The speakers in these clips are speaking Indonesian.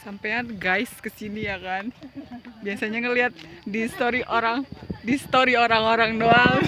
Sampean guys kesini ya kan. Biasanya ngelihat di story orang-orang doang.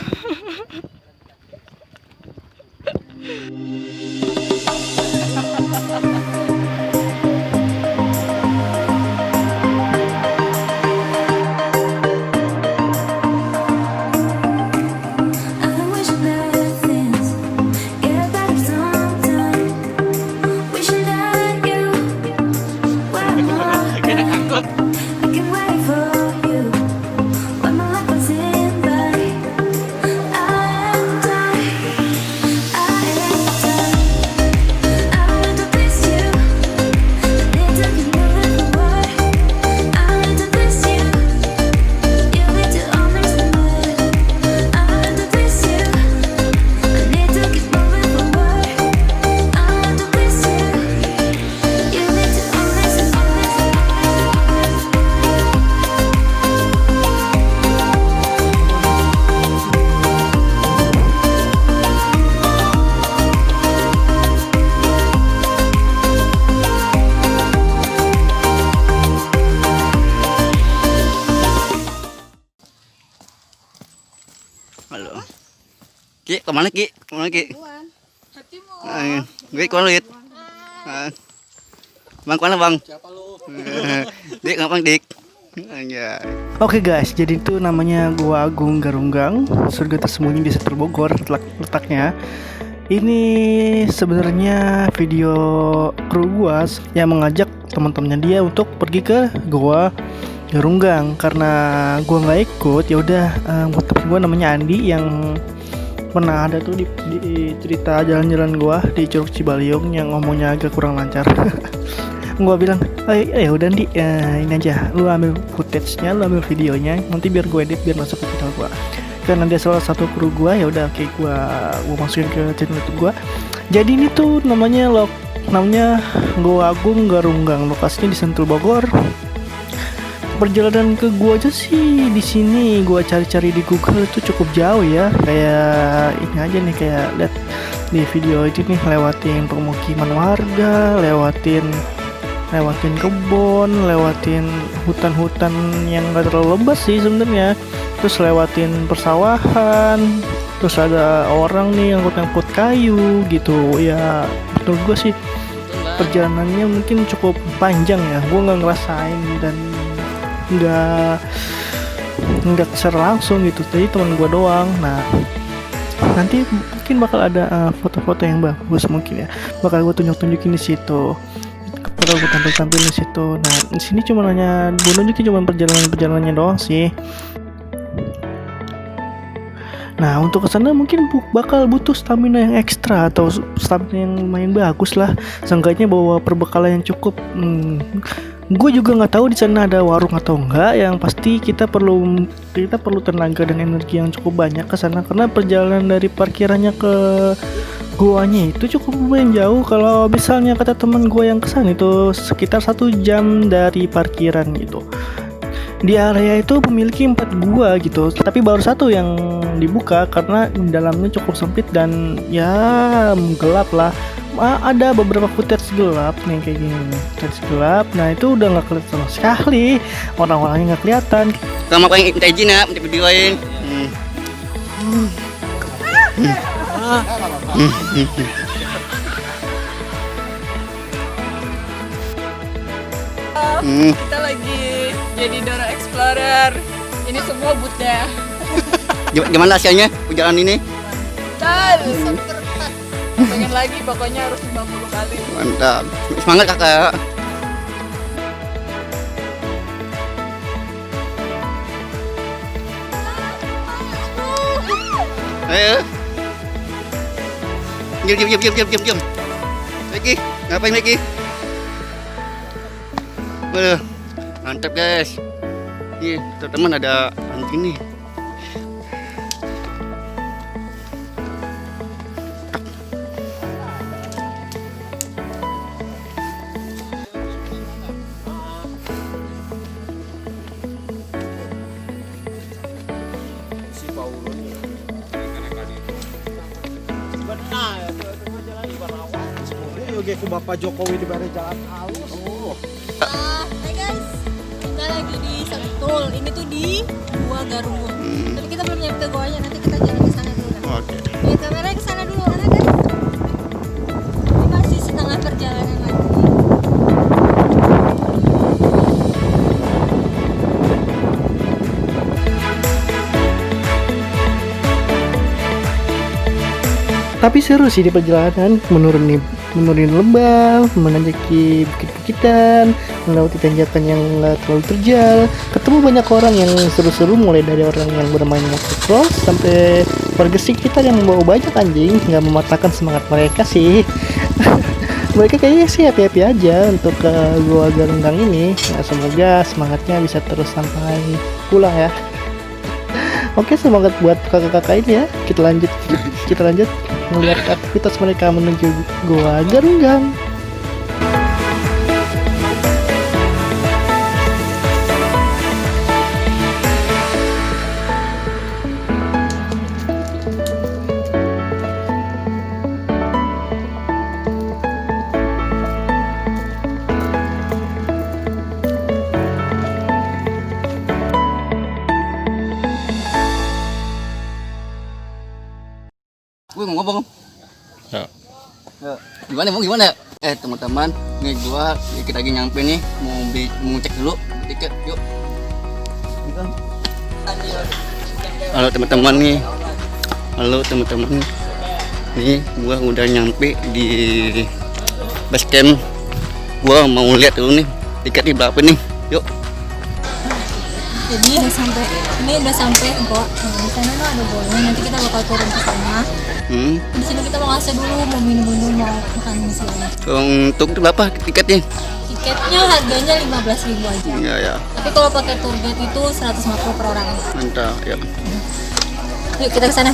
Halo. Ki, kemana Ki? Kemana Ki? Hatimu. Gue kemana Lid? Bang, kemana Bang? Siapa lu? Dik, ngapain Dik? Anjay. Oke guys, jadi itu namanya Gua Agung Garunggang, surga tersembunyi di Setur Bogor letaknya. Ini sebenarnya video kru gua yang mengajak teman-temannya dia untuk pergi ke Gua Garunggang. Karena gua nggak ikut, ya udah temen gua namanya Andi yang pernah ada tuh di cerita jalan-jalan gua di Curug Cibaliung yang ngomongnya agak kurang lancar. Gua bilang, ya udah Andi, ini aja, lu ambil footage-nya, lu ambil videonya, nanti biar gue edit biar masuk ke channel gua. Karena dia salah satu kru gua, ya udah oke, gua masukin ke channel YouTube gua. Jadi ini tuh namanya Gua Agung Garunggang, lokasinya di Sentul Bogor. Perjalanan ke gua aja sih di sini gua cari-cari di Google itu cukup jauh ya. Kayak ini aja nih, kayak lihat di video itu nih, lewatin pemukiman warga, lewatin kebun, lewatin hutan-hutan yang gak terlalu lebat sih sebenarnya, terus lewatin persawahan, terus ada orang nih angkut-angkut kayu gitu ya. Menurut gue sih perjalanannya mungkin cukup panjang ya, gue nggak ngerasain dan nggak secara langsung gitu, tadi teman gue doang. Nah nanti mungkin bakal ada foto-foto yang bagus, mungkin ya bakal gue tunjukin di situ, bakal gue tampil di situ. Nah di sini cuma gue nunjukin cuma perjalanannya doang sih. Nah untuk kesana mungkin bakal butuh stamina yang ekstra atau stamina yang lumayan bagus lah, seenggaknya bawa perbekalan yang cukup. Gue juga nggak tahu di sana ada warung atau enggak. Yang pasti kita perlu tenaga dan energi yang cukup banyak ke sana, karena perjalanan dari parkirannya ke guanya itu cukup lumayan jauh. Kalau misalnya kata teman gue yang kesana itu sekitar 1 jam dari parkiran gitu. Di area itu memiliki 4 gua gitu, tapi baru 1 yang dibuka karena dalamnya cukup sempit dan ya gelap lah. Ada beberapa footage gelap nih kayak gini nih, footage gelap. Nah itu udah nggak kelihatan sama sekali, orang-orangnya nggak kelihatan. Kamu apa yang minta izin ya, minta videoin. Kita lagi jadi Dora Explorer. Ini semua bootnya. Gimana hasilnya perjalanan ini? Pengen lagi, pokoknya harus 50 kali. Mantap, semangat kakak. Ayo. Diam. Lagi, ngapain lagi? Waduh, mantap guys. Nih, teman-teman ada anjing nih. Oke, ke Bapak Jokowi di bare jalan halus. Hai guys, kita lagi di Sentul. Ini tuh di Gua Garunggung. Tapi kita belum nyampe goanya, nanti kita jalan ke sana dulu. Oke. Lihat kamera ke sana dulu, ada kan? Ini masih setengah perjalanan lagi. Tapi seru sih di perjalanan, menurunin lembah, menanjaki bukit-bukitan, melewati tanjakan yang nggak terlalu terjal, ketemu banyak orang yang seru-seru, mulai dari orang yang bermain motocross sampai warga sekitar yang membawa banyak anjing. Nggak mematahkan semangat mereka sih. Mereka kayaknya sih happy-happy aja untuk ke Gua Garunggang ini. Nah, semoga semangatnya bisa terus sampai pulang ya. Oke, semangat buat kakak-kakak ini ya. Kita lanjut melihat aktivitas mereka menuju Gua Garunggang. Gue mau ngomong. Ya. Gimana? Teman-teman, nih gua dikit lagi nyampe nih, mau cek dulu tiket, yuk. Halo teman-teman nih. Nih, gua udah nyampe di base camp. Gua mau lihat dulu nih, tiketnya berapa nih. Yuk. Jadi udah sampai kok. Di sana tuh ada goanya, nanti kita bakal turun ke sana. Di sini kita mau ngasih dulu, mau minum dulu, mau makan di sini. Untuk itu berapa tiketnya? Tiketnya harganya 15.000 aja. Ya. Tapi kalau pakai tour guide itu 150 per orang. Mantap, ya. Yuk kita ke sana.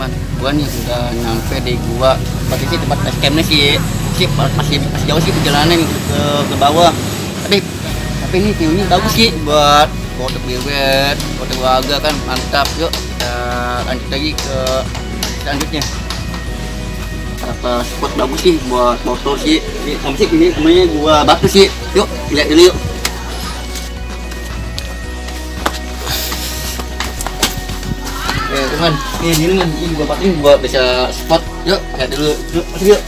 Man, gua nih udah nyampe di gua. Posisi tempat base campnya sih masih jauh sih perjalanan ke bawah. Tapi ini view-nya bagus sih buat foto private, foto keluarga kan mantap. Yuk kita lanjut lagi ke selanjutnya. Apa spot bagus sih buat foto sih. Ini namanya Gua Batu sih. Yuk lihat dulu yuk. Teman, ini Gua Batu ini buat bisa spot. Yuk lihat dulu. Yuk masuk yuk.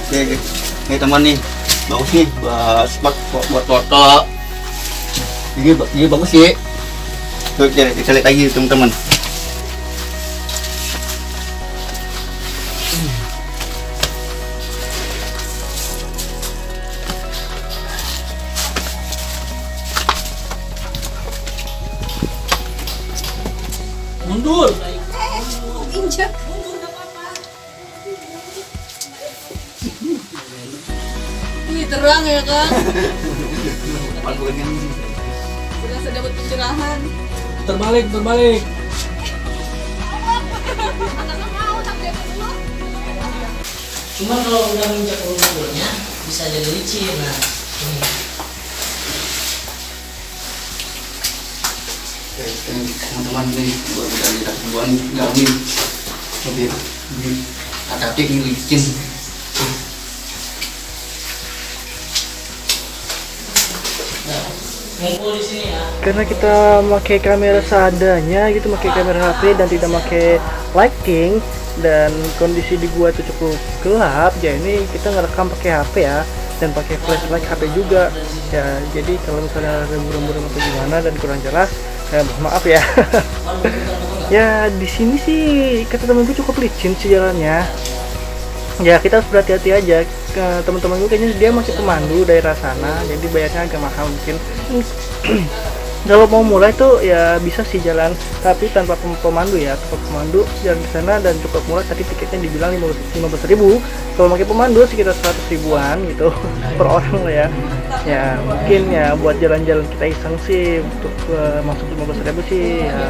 Oke, teman nih, bagus nih buat spot buat foto. Ini bagus sih. Tuh, kita lihat lagi teman-teman. Mundur. Injak. Wih, terang ya kan? Berasa dapat pencerahan. Terbalik. Cuma kalau udah menginjak ulurnya bisa jadi licin. Nah, ini. Teman-teman nih, gua udah lihat gua nih, gamin. Lebih hati-hati ini licin. Ngumpul di sini ya. Karena kita pakai kamera seadanya gitu, pakai kamera HP dan tidak pakai lighting, dan kondisi di gua itu cukup gelap, ya ini kita ngerekam pakai HP ya, dan pakai flashlight HP juga ya. Jadi kalau misalnya ada buram-buram atau gimana dan kurang jelas, ya maaf ya. Ya di sini sih kata temen gue cukup licin sih jalannya. Ya kita harus berhati-hati aja. Teman-teman gue kayaknya dia masih pemandu daerah sana, jadi bayarnya agak mahal mungkin. Kalau mau mulai tuh ya bisa sih jalan, tapi tanpa pemandu ya. Tanpa pemandu jalan ke sana dan cukup murah. Tadi tiketnya dibilang 15.000. Kalau pakai pemandu sekitar 100 ribuan gitu per orang lah ya. Ya mungkin ya buat jalan-jalan kita iseng sih untuk masuk 15.000 sih ya,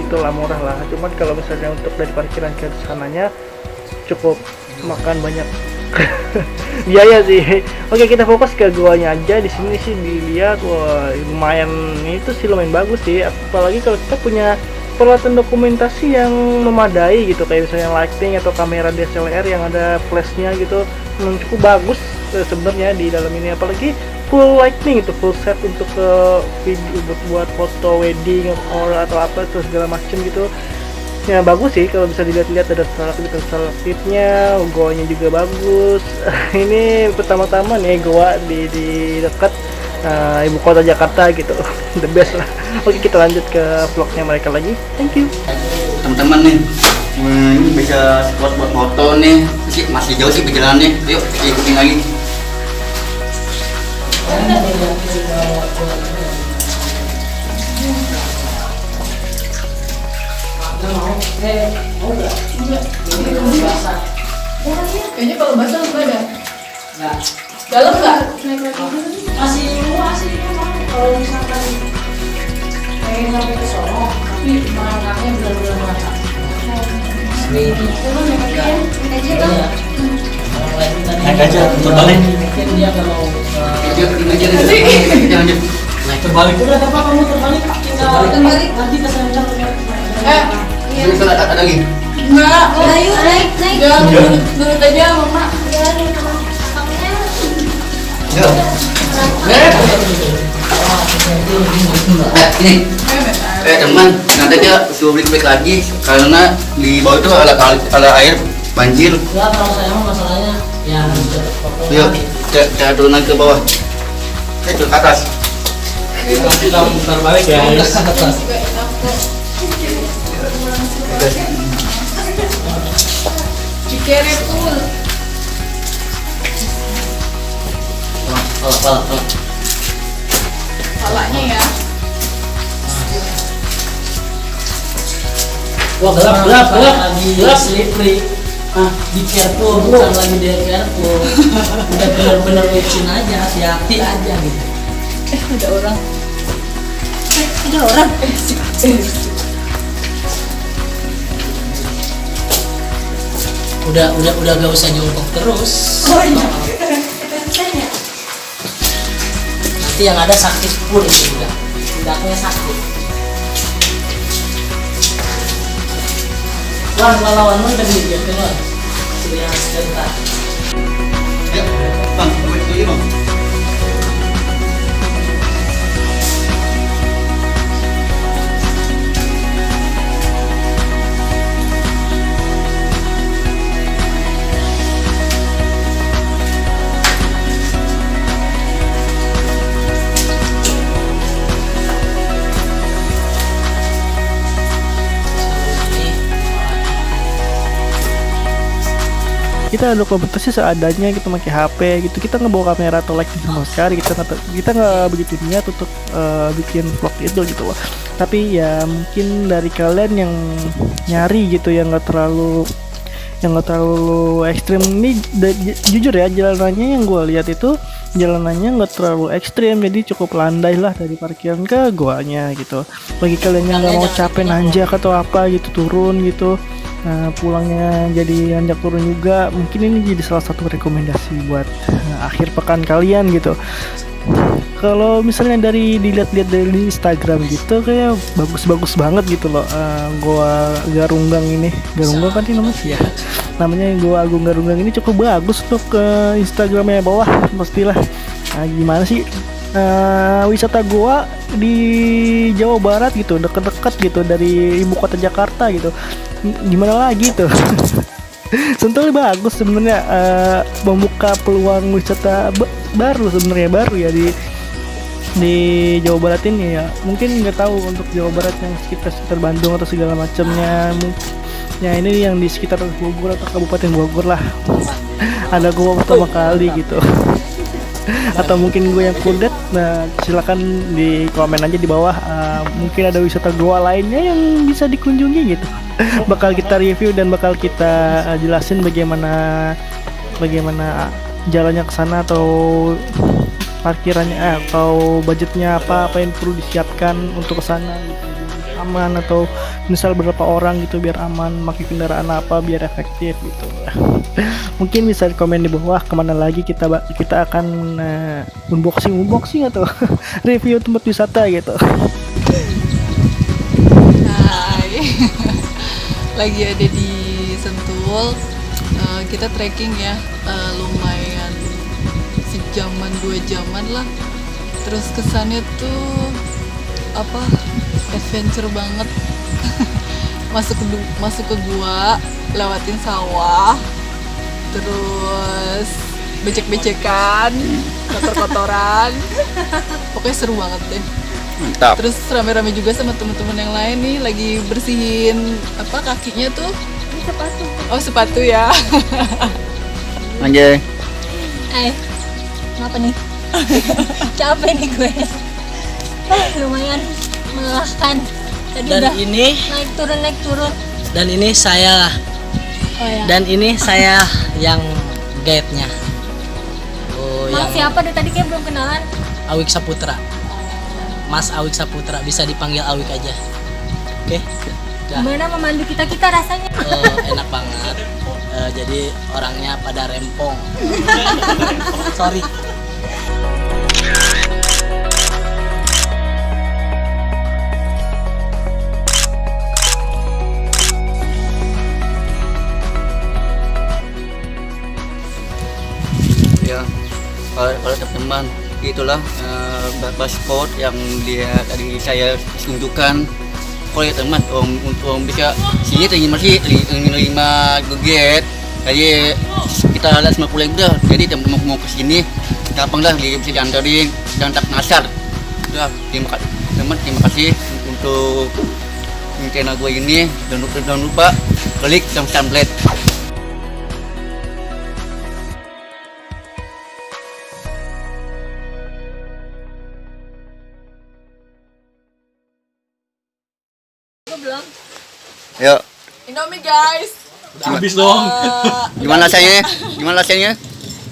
itulah murah lah. Cuman kalau misalnya untuk dari parkiran ke sananya cukup makan banyak biaya sih. Oke, kita fokus ke guanya aja. Di sini sih dilihat, wah lumayan, itu sih lumayan bagus sih, apalagi kalau kita punya peralatan dokumentasi yang memadai gitu, kayak misalnya lighting atau kamera DSLR yang ada flashnya gitu, cukup bagus sebenarnya di dalam ini, apalagi full lighting itu, full set untuk video buat foto wedding atau apa itu segala macem gitu. Ya bagus sih kalau bisa dilihat-lihat, ada salakitnya, goanya juga bagus. Ini pertama-tama nih goa di dekat ibu kota Jakarta gitu, the best lah. Oke, kita lanjut ke vlognya mereka lagi. Thank you. Teman-teman nih, ini bisa spot buat foto nih. Masih jauh sih perjalanannya. Yuk kita ikutin lagi. Kayaknya kalau basah enggak ada. Nggak. Dalam enggak? Masih luas sih memang kalau misalkan pengen sampai ke sono, tapi melangkahnya benar-benar melangkah. Ini. Iya. Naik aja, terbalik. Mungkin dia kalau Kita lanjut. naik terbalik udah apa kamu terbalik? Tinggal Terbalik. nanti ke sana. Ini bisa ada lagi. Enggak. Ayo naik. Enggak, nurut aja mama. Yuk. Ini. Teman, nanti aja suruh balik lagi karena di bawah itu ada air banjir. Enggak, kalau saya mah masalahnya yang foto. Yuk, kita turun lagi ke bawah. Ke atas. Nanti kamu putar balik ya. Cikere full. Pala. Palanya ya. Wah, gelap. Lagi slippery. Di careful, bukan lagi di careful. Udah benar-benar licin aja, hati-hati aja gitu. Ada orang. Ada orang. Udah gak usah jongkok terus. Oh iya. Nanti yang ada sakit pun udah. Pundaknya sakit. Wan, lawan lu udah dia keluar. Sudah sebentar. Ya, Bang, balik dulu ya, Bang. Kita ada kompetisi seadanya, kita pakai HP gitu, kita nggak bawa kamera atau lighting sama sekali, kita nggak begitu niat untuk bikin vlog itu gitu loh. Tapi ya mungkin dari kalian yang nyari gitu, yang nggak terlalu ekstrim ini, jujur ya jalanannya yang gue lihat itu jalanannya nggak terlalu ekstrim, jadi cukup landai lah dari parkiran ke goanya gitu. Bagi kalian yang nggak mau capek nanjak atau apa gitu, turun gitu, pulangnya jadi nanjak turun juga, mungkin ini jadi salah satu rekomendasi buat akhir pekan kalian gitu. Kalau misalnya dilihat-lihat dari Instagram gitu, kayak bagus-bagus banget gitu loh. Goa Garunggang ini, Garunggang kan ini namanya ya, namanya Goa Agung Garunggang ini cukup bagus untuk Instagramnya bawah pastilah. Gimana sih wisata goa di Jawa Barat gitu, deket-deket gitu dari ibu kota Jakarta gitu, gimana lagi tuh. Sentul bagus sebenarnya, membuka peluang wisata baru sebenarnya, baru ya di Jawa Barat ini ya. Mungkin nggak tahu untuk Jawa Barat yang sekitar Bandung atau segala macamnya. Ya ini yang di sekitar Bogor atau Kabupaten Bogor lah. Ada gua pertama kali gitu. Atau mungkin gue yang kudet, nah silakan di komen aja di bawah, mungkin ada wisata goa lainnya yang bisa dikunjungi gitu. Bakal kita review dan bakal kita jelasin bagaimana jalannya ke sana, atau parkirannya atau budgetnya apa yang perlu disiapkan untuk ke sana gitu. Aman atau misal berapa orang gitu biar aman, pakai kendaraan apa biar efektif gitu. Mungkin bisa komen di bawah kemana lagi kita akan unboxing atau review tempat wisata gitu. Hai. Lagi ada di Sentul. Kita trekking ya, lumayan sejaman 2 jaman lah. Terus kesannya tuh apa, adventure banget. masuk ke gua, lewatin sawah, terus becek-becekan, kotor-kotoran. Pokoknya seru banget deh. Mantap. Terus rame-rame juga sama teman-teman yang lain nih, lagi bersihin apa kakinya tuh. Sepatu. Oh, sepatu ya. Anjay. Kenapa nih? Capek nih gue. Lumayan melelahkan. Tadi Dan udah ini naik turun. dan ini saya Oh ya. dan ini saya yang guide-nya. Oh, Mas yang siapa deh tadi kayak belum kenalan. Awik Saputra. Mas Awik Saputra, bisa dipanggil Awik aja. Oke. Dah. Gimana memandu kita rasanya? Enak banget. Jadi orangnya pada rempong. Sorry. Ya, kalau teman-teman itulah beberapa spot yang dia tadi saya tunjukkan. Kalau ya teman, untuk bisa sini masih 5 guget. Jadi kita lihat 50 udah. Jadi teman-teman mau ke sini gampang lah, bisa diantarin dan tak nasar. Udah, terima kasih untuk channel gue ini. Jangan lupa klik tombol subscribe. Belum. Yuk, Indomie guys. Habis dong. gimana rasanya? Gimana rasanya?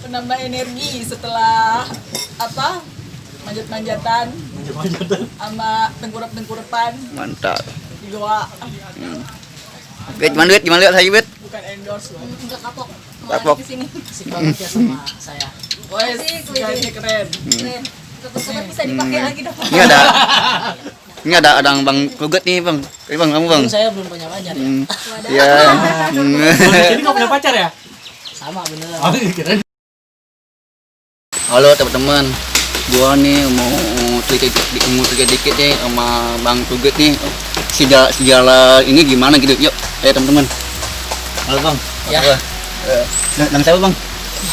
Penambah energi setelah apa? Manjat-manjatan sama tengkurap-tengkurapan Mantap. di goa. Bet, gimana lihat saya bet? Bukan endorse loh. Enggak kapok. Kapok. Ke sini. Asik banget ya sama saya. Wes, Asik, guysnya keren. Keren. Sobat bisa dipakai lagi dong. Ini ada bang Kuget nih bang. Bang kamu bang. Saya belum punya pacar ya. Iya. Ini nggak punya pacar ya? Sama beneran. Oh, kira Halo teman-teman, gua nih mau cerita dikit nih sama bang Kuget nih. Sejarah ini gimana gitu? Yuk, ayo teman-teman. Halo bang. Ya. Dan siapa bang?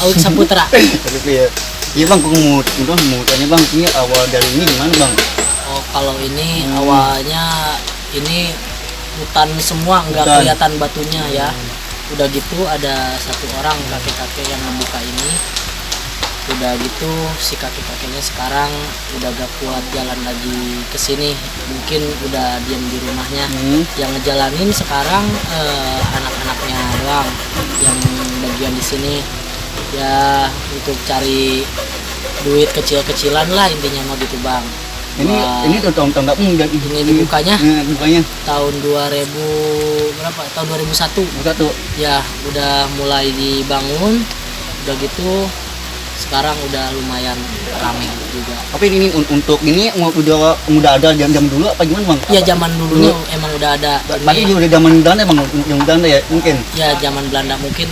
Awik Saputra. Iya bang, aku mau tanya bang, ini awal dari ini gimana bang? Oh, kalau ini awalnya ini hutan semua, nggak Hutan. kelihatan batunya ya. Udah gitu ada satu orang kakek-kakek yang membuka ini. Udah gitu si kakek-kakeknya sekarang udah gak kuat jalan lagi ke sini. Mungkin udah diam di rumahnya. Yang ngejalanin sekarang anak-anaknya doang yang bagian di sini. Ya untuk cari duit kecil-kecilan lah intinya mau gitu bang. Ini tahun berapa Ini dibukanya bukanya tahun 2000 berapa? Tahun 2001. satu. Ya, udah mulai dibangun. Udah gitu sekarang udah lumayan ramai juga. Tapi ini untuk ini udah ada jam dulu apa gimana bang? Ya zaman dulunya emang udah ada. Berarti Ini, udah zaman Belanda bang, yang Belanda ya mungkin. ya zaman Belanda mungkin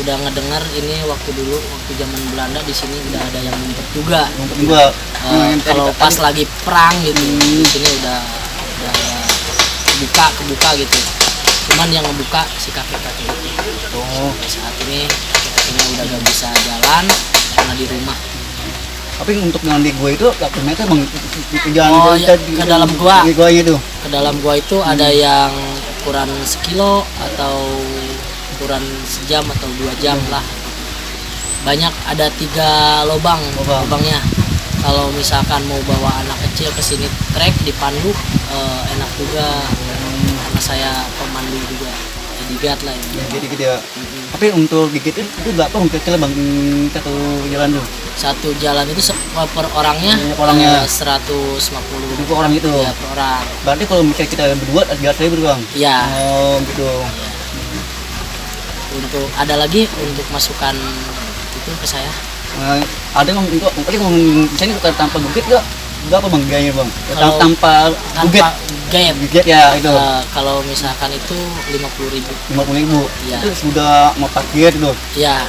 udah ngedengar ini waktu zaman Belanda di sini udah ada yang ngumpet juga. Untuk gua Kalau pas lagi perang gitu di sini udah kebuka gitu. Cuman yang ngebuka si kakek-kakek itu. Oh, Saat ini kakek-kakeknya udah gak bisa jalan karena di rumah. tapi untuk yang di gua itu berapa meter bang? Jalan Oh, ya, ke dalam gua. Di gua itu. Ke dalam gua itu ada yang ukuran sekilo atau ukuran sejam atau 2 jam lah. Banyak, ada 3 lubangnya. Kalau misalkan mau bawa anak kecil ke sini trek dipandu enak juga karena saya pemandu juga. Jadi guide lah ini. Jadi gitu ya. Tapi untuk gigit itu berapa kira-kira bang satu jalan tuh? Satu jalan itu per orangnya, Per orangnya. 150 Untuk orang itu. ya per orang. Berarti kalau misalnya kita berdua 300.000 bang? Ya. Oh gitu. Untuk ada lagi untuk masukan itu ke saya. Ada yang untuk misalnya kita tanpa bukit nggak? Berapa bang biayanya bang? Kalau Tanpa bukit? Tanpa gayet. Bukit ya itu. Kalau misalkan itu 50.000. 50.000. Iya. Itu sudah mau parkir tuh. Ya,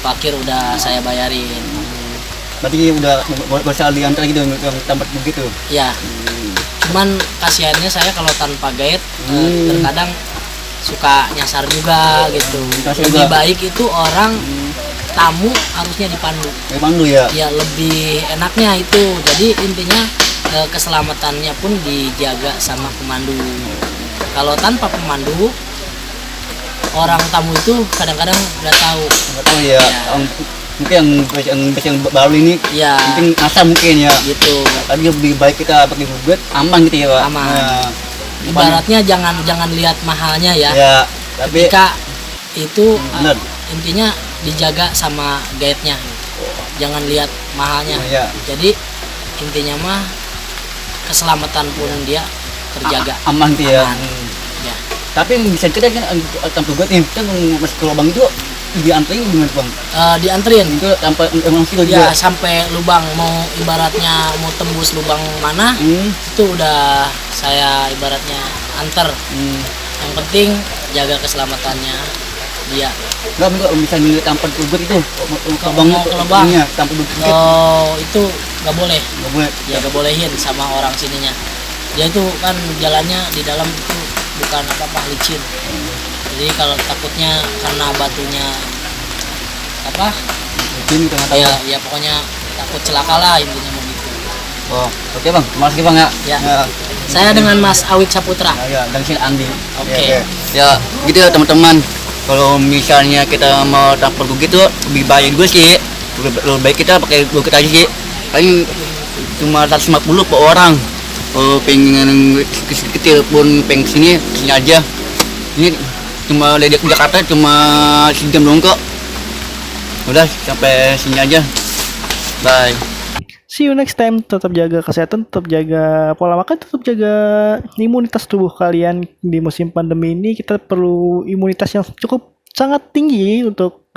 parkir udah saya bayarin. Berarti udah bisa diantar gitu yang tempat bukit tuh. Ya. Cuman kasihannya saya kalau tanpa guide terkadang suka nyasar juga gitu. Nyasar Lebih juga. baik itu orang tamu harusnya dipandu. Memang lu ya. Ya lebih enaknya itu. Jadi intinya keselamatannya pun dijaga sama pemandu. Kalau tanpa pemandu, orang tamu itu kadang-kadang nggak tahu. Nggak tahu ya. Mungkin yang baru ini Ya, mungkin asal mungkin ya. gitu. Tadi lebih baik kita pakai bukit aman gitu ya pak. Aman. Nah, Ibaratnya jangan lihat mahalnya ya. ya. Tapi Ketika itu benar. intinya dijaga sama guide-nya. Jangan lihat mahalnya. Ya. Jadi intinya mah keselamatan pun dia terjaga. Aman gitu ya. Aman. Ya. Tapi yang bisa kita kan tanpa bukit nih kan masuk ke lubang itu diantarin gimana bang? Dianterin Itu tanpa emang sih ya juga. sampai lubang, mau ibaratnya mau tembus lubang mana itu udah saya ibaratnya anter. Yang penting jaga keselamatannya dia. Enggak bisa nilai tanpa bukit itu. Mau ke lubang. Iya, tanpa bukit. Oh, itu nggak boleh. Nggak boleh. Ya nggak bolehin sama orang sininya. Dia itu kan jalannya di dalam itu bukan apa-apa licin. Jadi kalau takutnya karena batunya apa? Ini kita nggak tahu. Ya pokoknya takut celaka lah intinya mau gitu. Oh, oke bang, terima kasih bang ya. Ya. Saya dengan Mas Awik Saputra. Ya, dan sini Andi. Oke. Ya, gitu ya teman-teman. Kalau misalnya kita mau tampar begitu, lebih baik gue sih. Lebih baik kita pakai bukit aja sih. Paling cuma 150 per orang. Kalau pengen kecil pun pengen sini aja. Ini cuma dari Jakarta cuma sejam doang kok. Udah sampai sini aja. Bye. See you next time. Tetap jaga kesehatan, tetap jaga pola makan, tetap jaga imunitas tubuh kalian. Di musim pandemi ini kita perlu imunitas yang cukup sangat tinggi untuk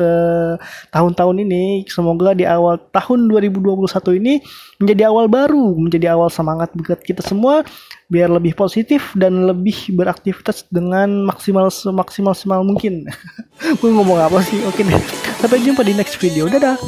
tahun-tahun ini. Semoga di awal tahun 2021 ini menjadi awal baru, menjadi awal semangat buat kita semua biar lebih positif dan lebih beraktivitas dengan maksimal mungkin. Gue ngomong apa sih? Oke deh. Sampai jumpa di next video. Dadah.